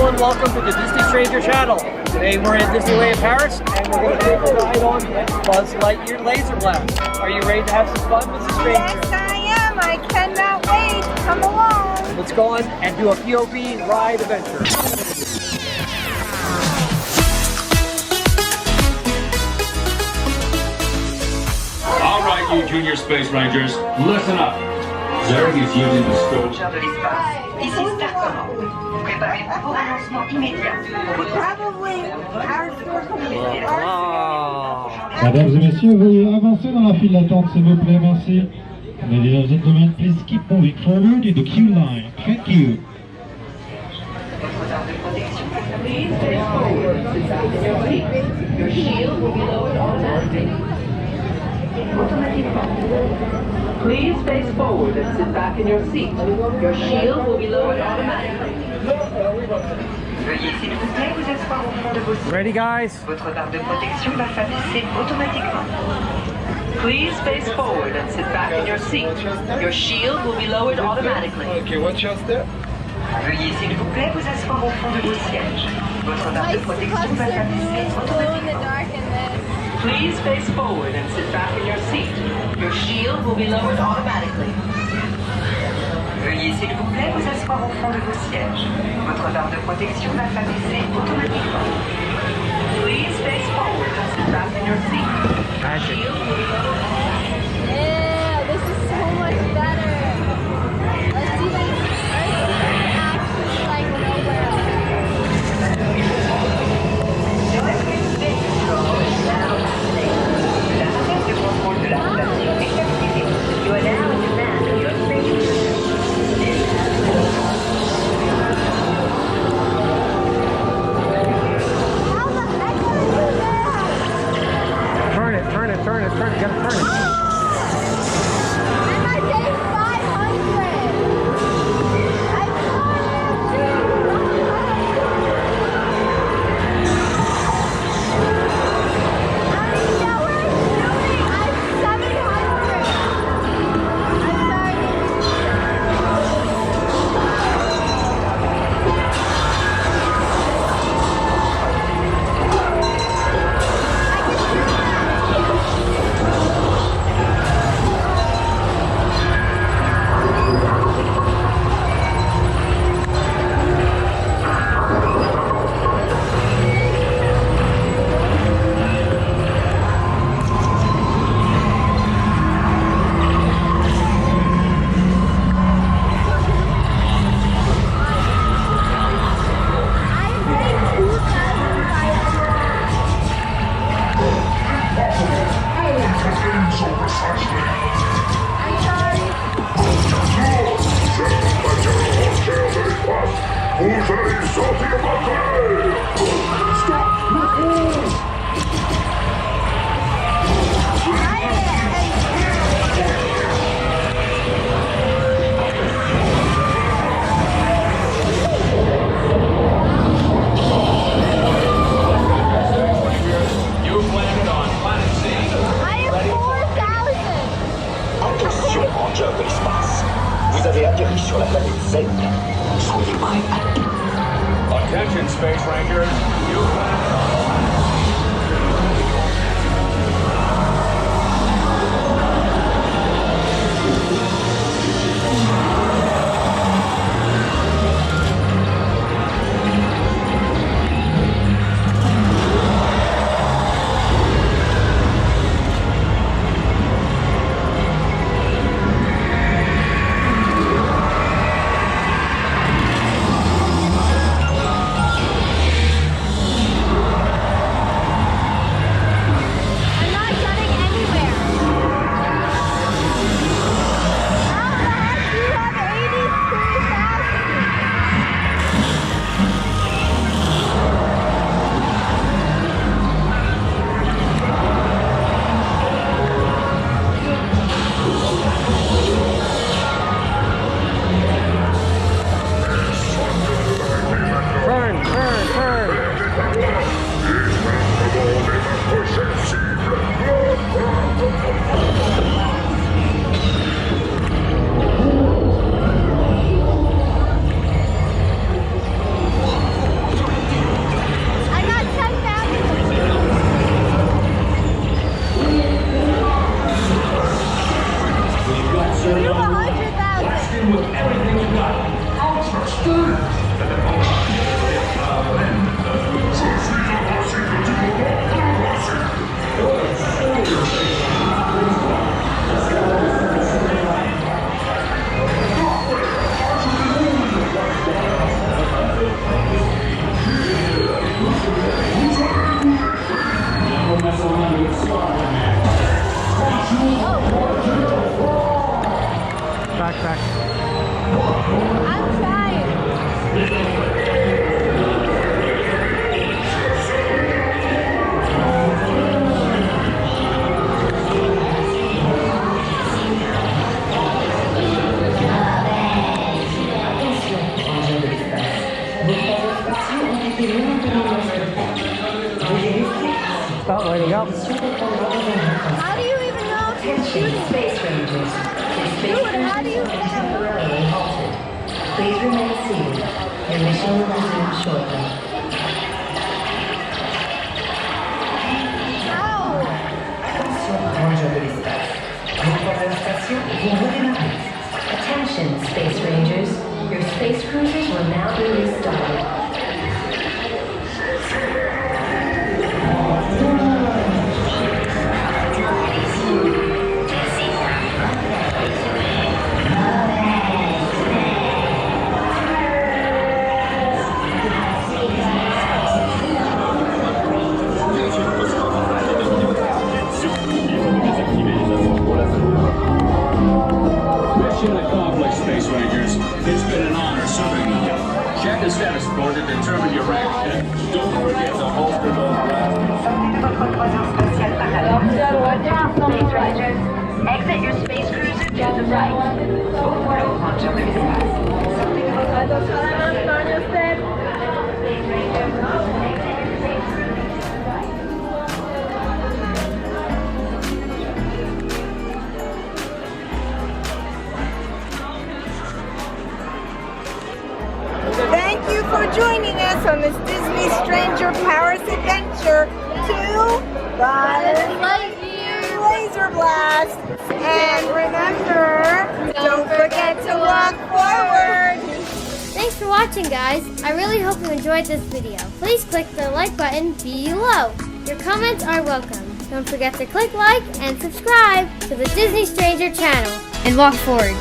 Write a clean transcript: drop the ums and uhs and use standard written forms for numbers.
everyone, welcome to the Disney Stranger channel. Today we're in Disneyland Paris and we're going to take a ride on Buzz Lightyear Laser Blast. Are you ready to have some fun, Mrs. Stranger? Yes, I am. I cannot wait. Come along. Let's go on and do a POV ride adventure. All right, you junior space rangers, listen up. Zerg is using the scope. Mesdames et messieurs, veuillez avancer dans la file d'attente, s'il vous plaît, merci. Ladies and gentlemen, please keep moving forward in the queue line. Thank you. Your shield will be lowered automatically. Please face forward and sit back in your seat. Your shield will be lowered automatically. Veuillez s'il vous plaît vous asseoir au fond de vos sièges. Ready, guys? Votre barre de protection va s'abaisser automatiquement. Please face forward and sit back in your seat. Your shield will be lowered automatically. Okay, watch your step. Veuillez s'il vous plaît vous asseoir au fond de vos sièges. Votre barre de protection va s'abaisser automatiquement. Please face forward and sit back in your seat. Your shield will be lowered automatically. Veuillez s'il vous plaît vous asseoir au fond de vos sièges. Votre barre de protection va s'abaisser automatiquement. Please face forward and sit back in your seat. Your shield will be lowered automatically. Yeah, this is so much better. Let's do this. Actually, like nowhere. Turn it, you gotta turn it. And I gained 500. I Attention, space rangers. You landed on. Back. I'm trying. Stop lighting up. How do you even know if you're shooting? Space Rangers. Your space Dude, how do you cruisers are temporarily halted. Please remain seated. Your mission will resume shortly. How? Attention de l'espace. Votre station vient redémarrer. Attention, Space Rangers. Your space cruisers will now be restarted. Mission accomplished, Space Rangers. It's been an honor serving you. Check the status board to determine your rank. And don't forget to holster those blasters. Space Rangers, exit your space cruiser to the right. Au boulot, ranger de l'espace. Something about Space Rangers, exit your space cruiser to the right. Thank you for joining us on this Disney Stranger Paris adventure to the Lightyear. Laser Blast. And remember, don't forget to walk forward. Thanks for watching, guys. I really hope you enjoyed this video. Please click the like button below. Your comments are welcome. Don't forget to click like and subscribe to the Disney Stranger channel and walk forward.